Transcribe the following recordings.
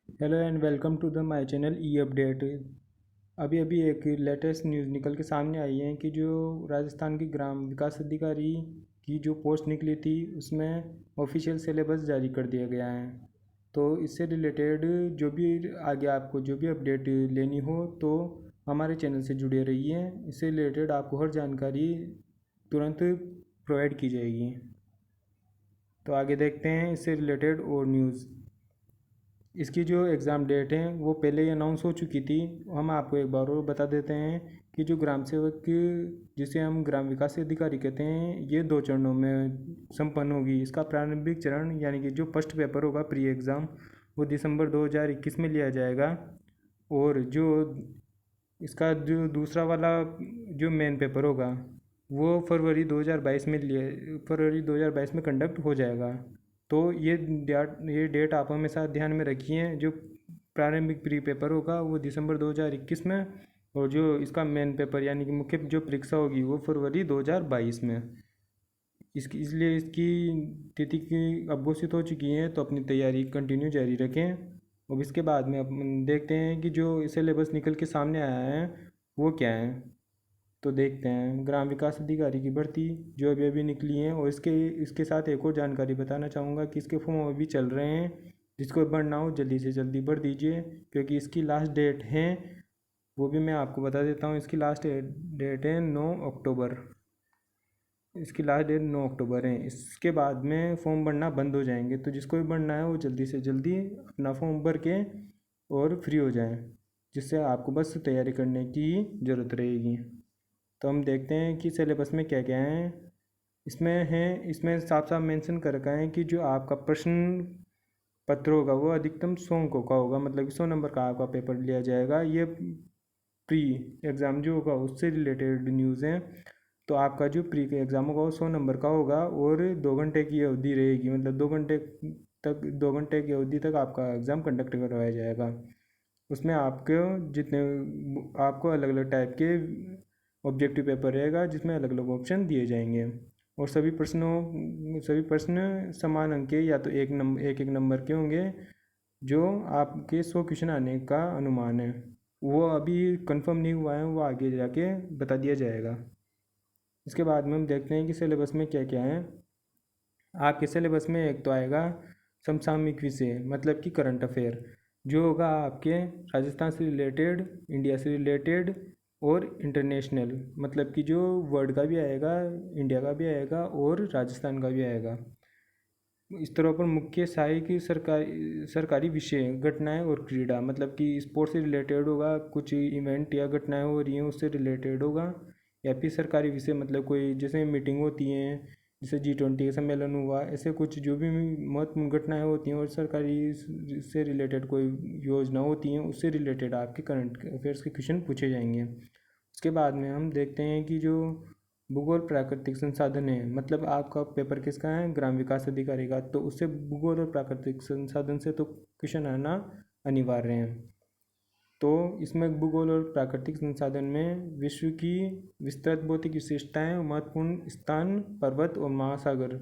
Hello and welcome to the my channel E update. अभी अभी एक लेटेस्ट न्यूज़ निकल के सामने आई है कि जो राजस्थान की ग्राम विकास अधिकारी की जो पोस्ट निकली थी उसमें ऑफिशियल सिलेबस जारी कर दिया गया है। तो इससे रिलेटेड जो भी आगे आपको जो भी अपडेट लेनी हो तो हमारे चैनल से जुड़े रहिए। इससे रिलेटेड आपको हर जानकारी तुरंत प्रोवाइड की जाएगी। तो आगे देखते हैं इससे रिलेटेड और न्यूज़। इसकी जो एग्ज़ाम डेट है वो पहले ही अनाउंस हो चुकी थी। हम आपको एक बार और बता देते हैं कि जो ग्राम सेवक जिसे हम ग्राम विकास अधिकारी कहते हैं ये 2 चरणों में संपन्न होगी। इसका प्रारंभिक चरण यानी कि जो फर्स्ट पेपर होगा प्री एग्ज़ाम वो दिसंबर 2021 में लिया जाएगा। और जो इसका जो दूसरा वाला जो मेन पेपर होगा वो फरवरी 2022 में कंडक्ट हो जाएगा। तो ये डेट आप हमेशा ध्यान में रखिए। जो प्रारंभिक प्री पेपर होगा वो दिसंबर 2021 में और जो इसका मेन पेपर यानी कि मुख्य जो परीक्षा होगी वो फरवरी 2022 में। इसलिए इसकी तिथि की अब घोषित हो चुकी है तो अपनी तैयारी कंटिन्यू जारी रखें। अब इसके बाद में अपन देखते हैं कि जो सिलेबस निकल के सामने आया है वो क्या है। तो देखते हैं ग्राम विकास अधिकारी की भर्ती जो अभी अभी निकली है। और इसके इसके साथ एक और जानकारी बताना चाहूँगा कि इसके फॉर्म अभी चल रहे हैं। जिसको भरना हो जल्दी से जल्दी भर दीजिए क्योंकि इसकी लास्ट डेट है वो भी मैं आपको बता देता हूँ। इसकी लास्ट डेट है 9 अक्टूबर। इसकी लास्ट डेट 9 अक्टूबर है। इसके बाद में फॉर्म भरना बंद हो जाएंगे। तो जिसको भी भरना है वो जल्दी से जल्दी अपना फॉर्म भर के और फ्री हो जाए जिससे आपको बस तैयारी करने की ज़रूरत रहेगी। तो हम देखते हैं कि सिलेबस में क्या क्या है। इसमें साफ साफ मेंशन कर रखा है कि जो आपका प्रश्न पत्र होगा वो अधिकतम 100 अंकों का होगा। मतलब कि 100 नंबर का आपका पेपर लिया जाएगा। ये प्री एग्ज़ाम जो होगा उससे रिलेटेड न्यूज़ है। तो आपका जो प्री का एग्ज़ाम होगा वो 100 नंबर का होगा और 2 घंटे की अवधि रहेगी। मतलब 2 घंटे की अवधि तक आपका एग्ज़ाम कंडक्ट करवाया जाएगा। उसमें आपको अलग अलग टाइप के ऑब्जेक्टिव पेपर रहेगा जिसमें अलग अलग ऑप्शन दिए जाएंगे। और सभी प्रश्न समान अंक के या तो एक नंबर के होंगे। जो आपके 100 क्वेश्चन आने का अनुमान है वो अभी कंफर्म नहीं हुआ है, वो आगे जाके बता दिया जाएगा। इसके बाद में हम देखते हैं कि सिलेबस में क्या क्या है। आपके सिलेबस में एक तो आएगा समसामयिक विषय मतलब कि करंट अफेयर जो होगा आपके राजस्थान से रिलेटेड, इंडिया से रिलेटेड और इंटरनेशनल मतलब कि जो वर्ल्ड का भी आएगा, इंडिया का भी आएगा और राजस्थान का भी आएगा। इस तरह पर मुख्य सहायक सरकारी विषय घटनाएं और क्रीड़ा मतलब कि स्पोर्ट्स से रिलेटेड होगा। कुछ इवेंट या घटनाएं हो रही हैं उससे रिलेटेड होगा। या फिर सरकारी विषय मतलब कोई जैसे मीटिंग होती हैं जैसे G20 का सम्मेलन हुआ, ऐसे कुछ जो भी महत्वपूर्ण घटनाएं होती हैं और सरकारी से रिलेटेड कोई योजना होती हैं उससे रिलेटेड आपके करंट अफेयर्स के क्वेश्चन पूछे जाएंगे। उसके बाद में हम देखते हैं कि जो भूगोल प्राकृतिक संसाधन है मतलब आपका पेपर किसका है, ग्राम विकास अधिकारी का। तो उससे भूगोल और प्राकृतिक संसाधन से तो क्वेश्चन आना अनिवार्य है। तो इसमें भूगोल और प्राकृतिक संसाधन में विश्व की विस्तृत भौतिक विशेषताएं, महत्वपूर्ण स्थान, पर्वत और महासागर।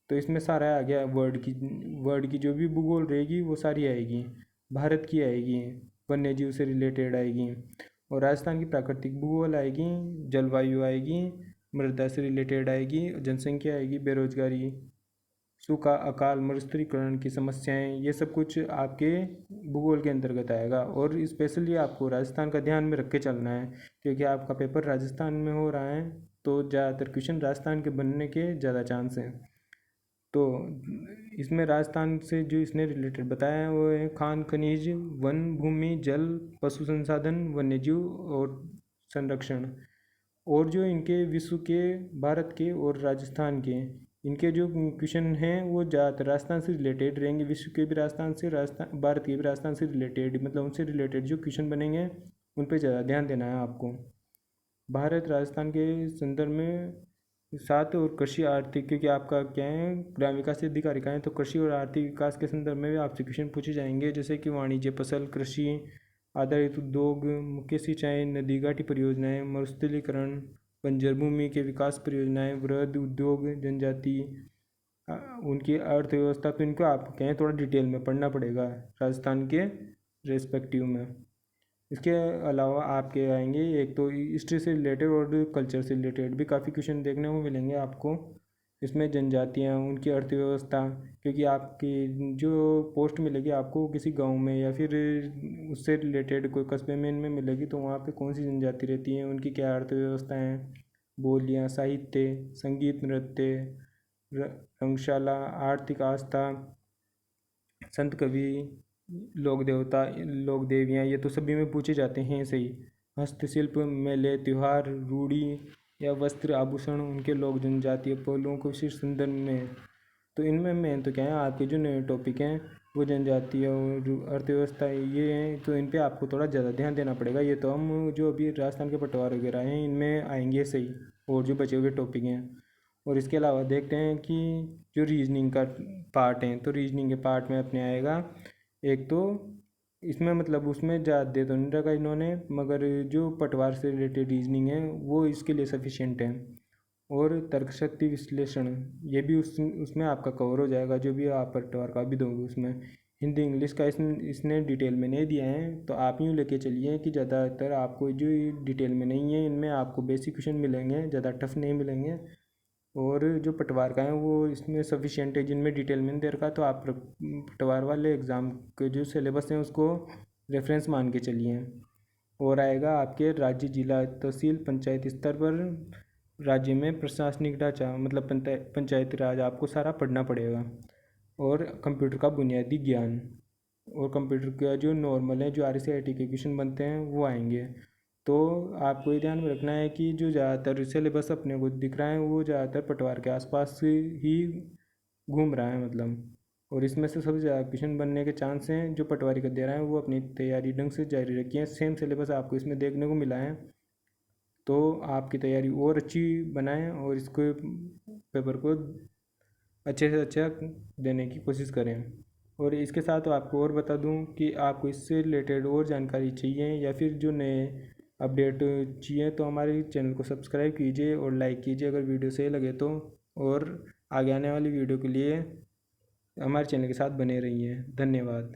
तो इसमें सारा आ गया। वर्ल्ड की जो भी भूगोल रहेगी वो सारी आएगी। भारत की आएगी, वन्य जीव से रिलेटेड आएगी। और राजस्थान की प्राकृतिक भूगोल आएगी, जलवायु आएगी, मृदा से रिलेटेड आएगी, जनसंख्या आएगी, बेरोजगारी, सूखा, अकाल, मरुस्थलीकरण की समस्याएं, ये सब कुछ आपके भूगोल के अंतर्गत आएगा। और स्पेशली आपको राजस्थान का ध्यान में रख के चलना है क्योंकि आपका पेपर राजस्थान में हो रहा है तो ज़्यादातर क्वेश्चन राजस्थान के बनने के ज़्यादा चांस हैं। तो इसमें राजस्थान से जो इसने रिलेटेड बताया है वो है खान खनिज, वन भूमि, जल, पशु संसाधन, वन्यजीव और संरक्षण। और जो इनके विश्व के, भारत के और राजस्थान के इनके जो क्वेश्चन हैं वो ज़्यादातर राजस्थान से रिलेटेड रहेंगे। विश्व के भी राजस्थान से, राजस्थान भारत के भी राजस्थान से रिलेटेड मतलब उनसे रिलेटेड जो क्वेश्चन बनेंगे उन पर ज़्यादा ध्यान देना है आपको। भारत राजस्थान के संदर्भ में साथ और कृषि आर्थिक क्योंकि आपका क्या है ग्राम विकास अधिकारी का है तो कृषि और आर्थिक विकास के संदर्भ में भी आपसे क्वेश्चन पूछे जाएंगे जैसे कि वाणिज्य, फसल, कृषि आधारित उद्योग, मुख्य सिंचाई, नदी घाटी परियोजनाएं, मरुस्थलीकरण, बंजर भूमि के विकास परियोजनाएं, वृहद उद्योग, जनजाति उनकी अर्थव्यवस्था, तो इनको आप कहें थोड़ा डिटेल में पढ़ना पड़ेगा राजस्थान के रेस्पेक्टिव में। इसके अलावा आपके आएंगे एक तो हिस्ट्री से रिलेटेड और कल्चर से रिलेटेड भी काफ़ी क्वेश्चन देखने को मिलेंगे आपको। इसमें जनजातियाँ, उनकी अर्थव्यवस्था, क्योंकि आपकी जो पोस्ट मिलेगी आपको किसी गांव में या फिर उससे रिलेटेड कोई कस्बे में इनमें मिलेगी, तो वहाँ पे कौन सी जनजाति रहती है, उनकी क्या अर्थव्यवस्था है, बोलियाँ, साहित्य, संगीत, नृत्य, रंगशाला, आर्थिक आस्था, संत कवि, लोक देवता, लोक देवियाँ, ये तो सभी में पूछे जाते हैं सही। हस्तशिल्प, मेले, त्योहार, रूढ़ी या वस्त्र आभूषण, उनके लोक जनजातीय पहलुओं को विशिष्ट संदर्भ में। तो इनमें मेन तो क्या है, आपके जो नए टॉपिक हैं वो जनजातीय और अर्थव्यवस्था ये हैं, तो इन पे आपको थोड़ा ज़्यादा ध्यान देना पड़ेगा। ये तो हम जो अभी राजस्थान के पटवार वगैरह हैं इनमें आएंगे सही, और जो बचे हुए टॉपिक हैं। और इसके अलावा देखते हैं कि जो रीजनिंग का पार्ट है, तो रीजनिंग के पार्ट में अपने आएगा एक तो इसमें मतलब उसमें ज़्यादा दे तो नहीं रखा इन्होंने, मगर जो पटवार से रिलेटेड रीजनिंग है वो इसके लिए सफिशिएंट है। और तर्कशक्ति विश्लेषण, ये भी उसमें आपका कवर हो जाएगा, जो भी आप पटवार का भी दोगे उसमें। हिंदी इंग्लिश का इसने डिटेल में नहीं दिया है, तो आप यूँ लेके चलिए कि ज़्यादातर आपको जो डिटेल में नहीं है इनमें आपको बेसिक क्वेश्चन मिलेंगे, ज़्यादा टफ नहीं मिलेंगे। और जो पटवार का है वो इसमें सफिशिएंट है, जिनमें डिटेल में नहीं दे रखा, तो आप पटवार वाले एग्ज़ाम के जो सिलेबस हैं उसको रेफरेंस मान के चलिए। और आएगा आपके राज्य, जिला, तहसील, पंचायत स्तर पर राज्य में प्रशासनिक ढांचा, मतलब पंचायती राज आपको सारा पढ़ना पड़ेगा। और कंप्यूटर का बुनियादी ज्ञान, और कंप्यूटर का जो नॉर्मल है, जो RCIT के क्वेश्चन बनते हैं वो आएंगे। तो आपको ये ध्यान में रखना है कि जो ज़्यादातर सिलेबस अपने को दिख रहा है वो ज़्यादातर पटवार के आसपास ही घूम रहा है मतलब। और इसमें से सबसे ज़्यादा क्वेश्चन बनने के चांस हैं जो पटवारी का दे रहा है, वो अपनी तैयारी ढंग से जारी रखिए। सेम सिलेबस आपको इसमें देखने को मिला है, तो आपकी तैयारी और अच्छी बनाएं और इसको पेपर को अच्छे से अच्छा देने की कोशिश करें। और इसके साथ आपको और बता दूं कि आपको इससे रिलेटेड और जानकारी चाहिए या फिर जो नए अपडेट चाहिए, तो हमारे चैनल को सब्सक्राइब कीजिए और लाइक कीजिए अगर वीडियो सही लगे तो। और आगे आने वाली वीडियो के लिए हमारे चैनल के साथ बने रहिए। धन्यवाद।